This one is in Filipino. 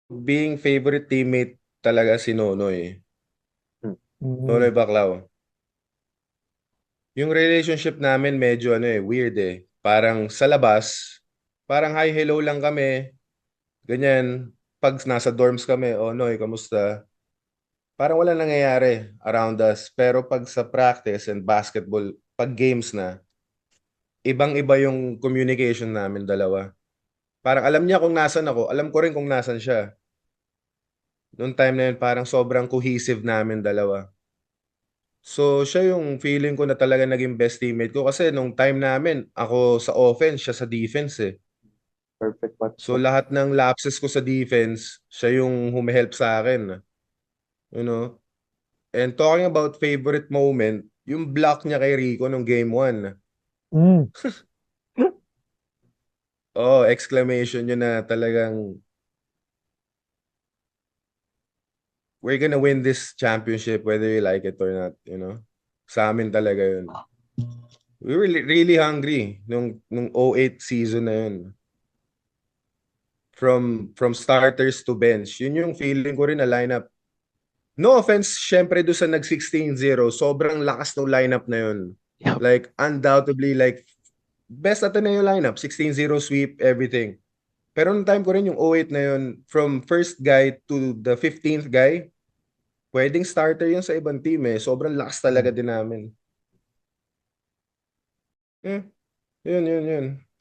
being favorite teammate talaga si Nonoy. Nonoy Mm. Baclao. Yung relationship namin medyo weird eh. Parang sa labas, parang hi hello lang kami, ganyan. Pag nasa dorms kami, oh Noy, kamusta? Parang wala nangyayari around us. Pero pag sa practice and basketball, pag games na, ibang-iba yung communication namin dalawa. Parang alam niya kung nasan ako, alam ko rin kung nasan siya. Noong time na yun, parang sobrang cohesive namin dalawa. So, siya yung feeling ko na talaga naging best teammate ko kasi nung time namin, ako sa offense, siya sa defense eh. Perfect match So, mo. lahat ng lapses ko sa defense, siya yung humihelp sa akin. You know? And talking about favorite moment, yung block niya kay Rico nung game 1. Mm. Oh, exclamation yun na talagang we're gonna win this championship whether you like it or not, you know? Sa amin talaga yun. We were really hungry nung 08 season na yun. From starters to bench. Yun yung feeling ko rin na lineup. No offense, syempre do sa nag 16-0, sobrang lakas ng lineup na yun. Yup. Like, undoubtedly, like, best at na yung lineup. 16-0 sweep, everything. Pero nung time ko rin yung 08 na yun, from first guy to the 15th guy, pwedeng starter yun sa ibang team eh. Sobrang lakas talaga Mm. din namin. Eh, yun.